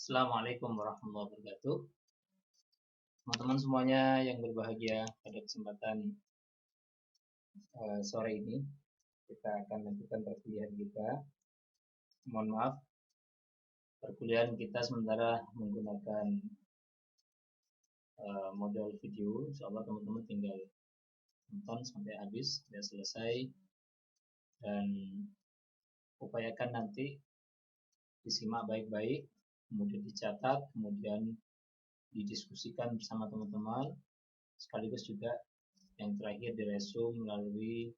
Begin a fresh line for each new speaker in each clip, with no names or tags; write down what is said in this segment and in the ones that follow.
Assalamualaikum warahmatullahi wabarakatuh. Teman-teman semuanya yang berbahagia, pada kesempatan sore ini kita akan lanjutkan perkuliahan kita. Mohon maaf, perkuliahan kita sementara menggunakan model video. Insyaallah teman-teman tinggal nonton sampai habis, sudah selesai, dan upayakan nanti disimak baik-baik, kemudian dicatat, kemudian didiskusikan bersama teman-teman, sekaligus juga yang terakhir diresum melalui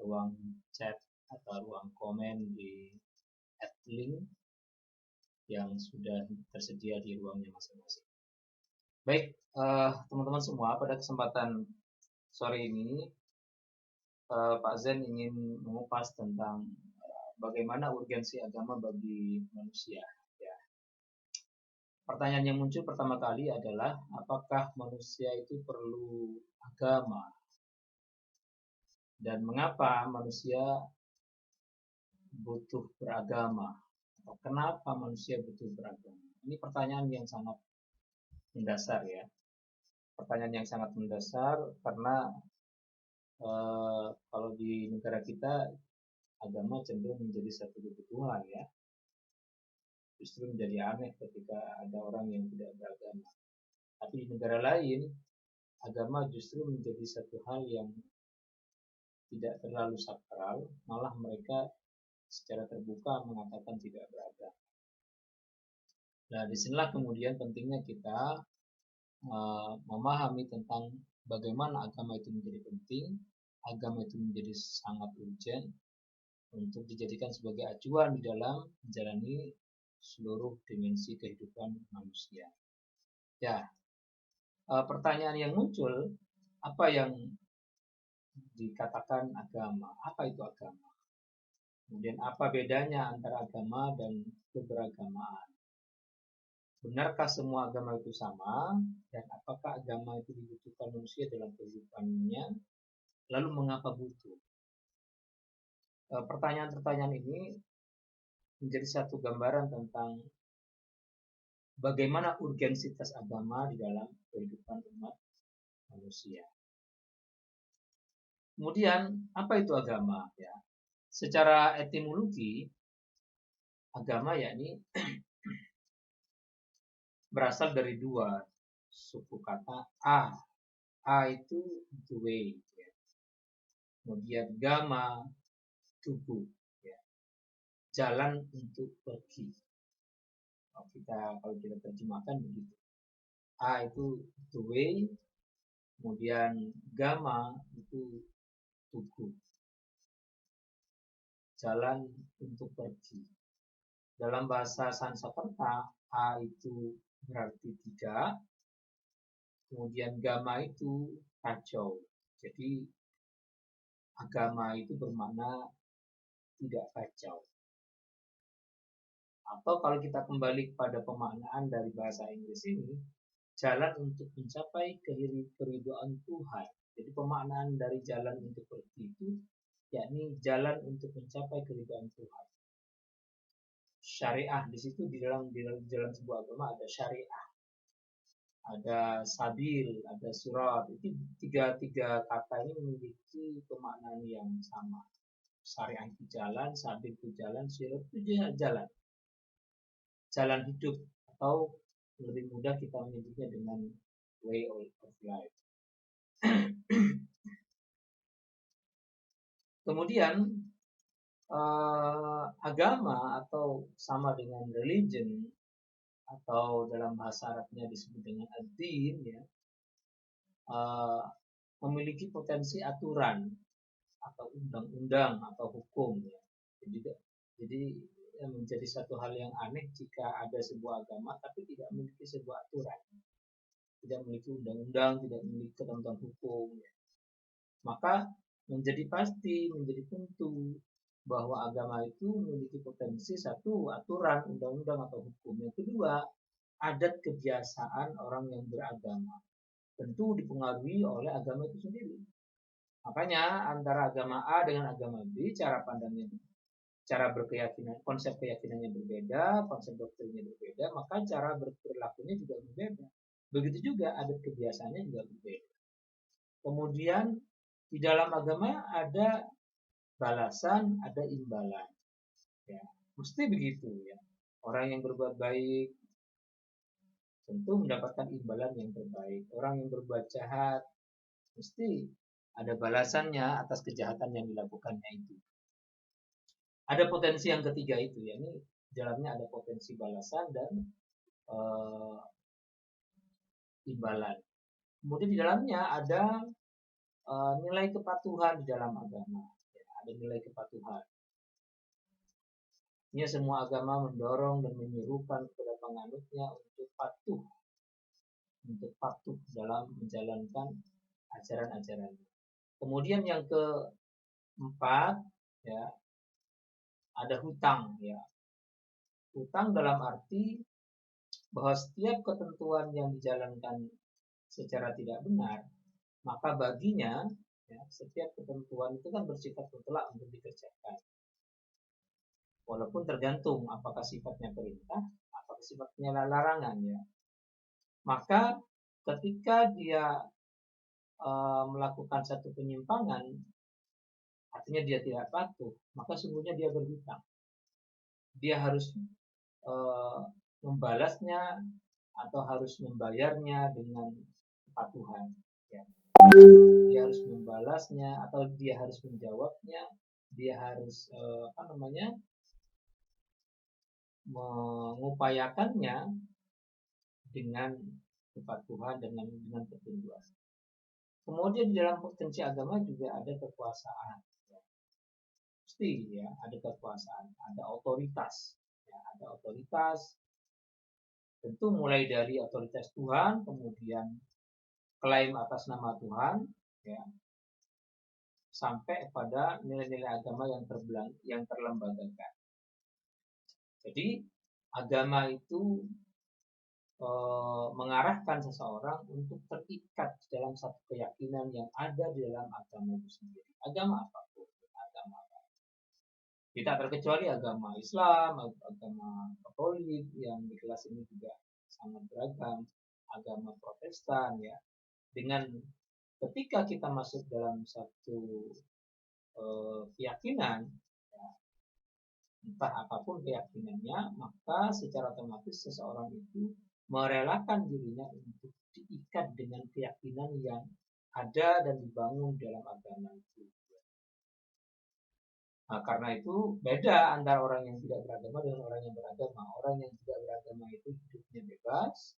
ruang chat atau ruang komen di link yang sudah tersedia di ruangnya masing-masing. Baik, teman-teman semua, pada kesempatan sore ini Pak Zen ingin mengupas tentang bagaimana urgensi agama bagi manusia. Ya. Pertanyaan yang muncul pertama kali adalah apakah manusia itu perlu agama? Dan mengapa manusia butuh beragama? Atau kenapa manusia butuh beragama? Ini pertanyaan yang sangat mendasar ya. Pertanyaan yang sangat mendasar karena kalau di negara kita agama cenderung menjadi satu kebutuhan ya. Justru menjadi aneh ketika ada orang yang tidak beragama. Tapi di negara lain agama justru menjadi satu hal yang tidak terlalu sakral, malah mereka secara terbuka mengatakan tidak beragama. Nah, disinilah kemudian pentingnya kita memahami tentang bagaimana agama itu menjadi penting, agama itu menjadi sangat urgent untuk dijadikan sebagai acuan di dalam menjalani seluruh dimensi kehidupan manusia. Ya, pertanyaan yang muncul, apa yang dikatakan agama? Apa itu agama? Kemudian apa bedanya antara agama dan keberagamaan? Benarkah semua agama itu sama? Dan apakah agama itu dibutuhkan manusia dalam kehidupannya? Lalu mengapa butuh? Pertanyaan-pertanyaan ini menjadi satu gambaran tentang bagaimana urgensitas agama di dalam kehidupan umat manusia. Kemudian, apa itu agama? Ya, secara etimologi, agama yakni berasal dari dua suku kata a. A itu the way, ya. Kemudian gama, tubuh, ya. Jalan untuk pergi. Kalau kita terjemahkan begitu. A itu the way, kemudian gama itu tubuh, jalan untuk pergi. Dalam bahasa Sanskerta, A itu berarti tidak, kemudian gama itu kacau. Jadi agama itu bermakna tidak kacau. Atau kalau kita kembali kepada pemaknaan dari bahasa Inggris ini, jalan untuk mencapai keridhaan Tuhan. Jadi pemaknaan dari jalan untuk pergi itu yakni jalan untuk mencapai keridhaan Tuhan. Syariah di situ di dalam sebuah agama ada syariah, ada sabil, ada surat. Itu tiga kata ini memiliki pemaknaan yang sama. Syariah itu jalan, sabil itu jalan, surat itu jalan. Jalan hidup, atau lebih mudah kita menyebutnya dengan way of life. Kemudian agama atau sama dengan religion atau dalam bahasa Arabnya disebut dengan ad-din ya, memiliki potensi aturan atau undang-undang atau hukum ya. Jadi menjadi satu hal yang aneh jika ada sebuah agama tapi tidak memiliki sebuah aturan, tidak memiliki undang-undang, tidak memiliki ketentuan hukum ya. Maka menjadi pasti, menjadi tentu bahwa agama itu memiliki potensi satu, aturan, undang-undang atau hukum. Yang kedua, adat kebiasaan orang yang beragama tentu dipengaruhi oleh agama itu sendiri. Makanya antara agama A dengan agama B cara pandangnya cara berkeyakinan, konsep keyakinannya berbeda, konsep doktrinnya berbeda, maka cara berperilakunya juga berbeda. Begitu juga adat kebiasaannya juga berbeda. Kemudian di dalam agama ada balasan, ada imbalan. Ya, mesti begitu ya. Orang yang berbuat baik tentu mendapatkan imbalan yang terbaik. Orang yang berbuat jahat mesti ada balasannya atas kejahatan yang dilakukannya itu. Ada potensi yang ketiga itu, ya, ini dalamnya ada potensi balasan dan imbalan. Kemudian di dalamnya ada nilai kepatuhan di dalam agama. Ya, ada nilai kepatuhan. Ini semua agama mendorong dan menyerukan kepada penganutnya untuk patuh dalam menjalankan ajaran-ajarannya. Kemudian yang keempat, ya, ada hutang, ya. Hutang dalam arti bahwa setiap ketentuan yang dijalankan secara tidak benar, maka baginya, ya, setiap ketentuan itu kan bersifat mutlak untuk dikerjakan. Walaupun tergantung apakah sifatnya perintah, apakah sifatnya larangan, ya. Maka ketika dia melakukan satu penyimpangan, artinya dia tidak patuh, maka sungguhnya dia berhutang. Dia harus membalasnya atau harus membayarnya dengan kepatuhan. Ya. Dia harus membalasnya atau dia harus menjawabnya, dia harus mengupayakannya dengan kepatuhan dengan ketunduan. Kemudian di dalam potensi agama juga ada kekuasaan. Ya. Mesti, ya, ada kekuasaan, ada otoritas. Ya, ada otoritas. Tentu mulai dari otoritas Tuhan, kemudian klaim atas nama Tuhan, ya, sampai pada nilai-nilai agama yang terlembagakan. Jadi agama itu mengarahkan seseorang untuk terikat dalam satu keyakinan yang ada di dalam agama itu sendiri. Agama apapun, agama apa. Tidak terkecuali agama Islam, agama Katolik yang di kelas ini juga sangat beragam, agama Protestan, ya. Dengan ketika kita masuk dalam satu keyakinan, ya, entah apapun keyakinannya, maka secara otomatis seseorang itu merelakan dirinya untuk diikat dengan keyakinan yang ada dan dibangun dalam agama itu. Nah, karena itu beda antara orang yang tidak beragama dengan orang yang beragama. Orang yang tidak beragama itu hidupnya bebas,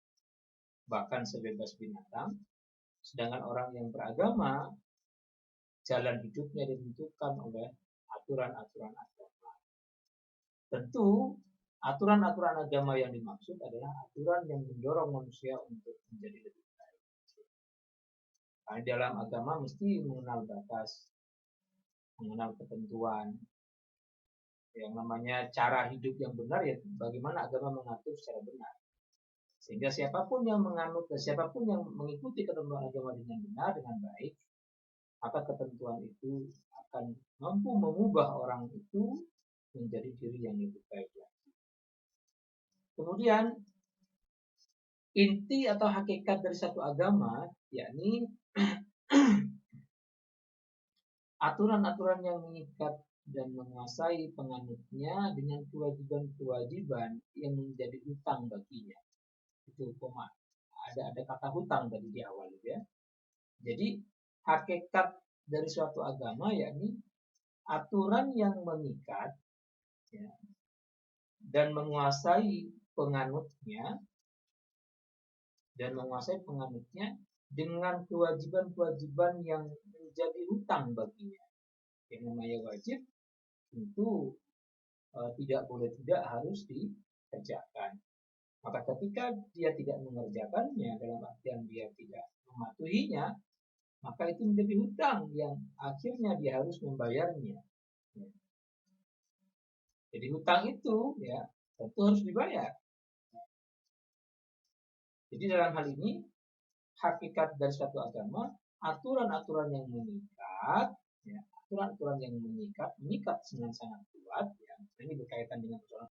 bahkan sebebas binatang. Sedangkan orang yang beragama, jalan hidupnya ditentukan oleh aturan-aturan agama. Tentu aturan-aturan agama yang dimaksud adalah aturan yang mendorong manusia untuk menjadi lebih baik. Nah, dalam agama mesti mengenal batas, mengenal ketentuan. Yang namanya cara hidup yang benar, ya bagaimana agama mengatur secara benar. Sehingga siapapun yang menganut, siapapun yang mengikuti ketentuan agama dengan benar, dengan baik, maka ketentuan itu akan mampu mengubah orang itu menjadi diri yang lebih baik lagi. Kemudian inti atau hakikat dari satu agama, yakni aturan-aturan yang mengikat dan menguasai penganutnya dengan kewajiban-kewajiban yang menjadi hutang baginya. Itu ada kata hutang tadi di awal, ya. Jadi hakikat dari suatu agama yakni aturan yang mengikat, ya, dan menguasai penganutnya dengan kewajiban-kewajiban yang menjadi hutang baginya. Yang namanya wajib tentu tidak boleh tidak harus dikerjakan. Maka ketika dia tidak mengerjakannya, dalam artian dia tidak mematuhinya, maka itu menjadi hutang yang akhirnya dia harus membayarnya. Jadi hutang itu, ya, tentu harus dibayar. Jadi dalam hal ini hakikat dari suatu agama, aturan-aturan yang mengikat, ya, aturan-aturan yang mengikat dengan sangat kuat ya. Ini berkaitan dengan persoalan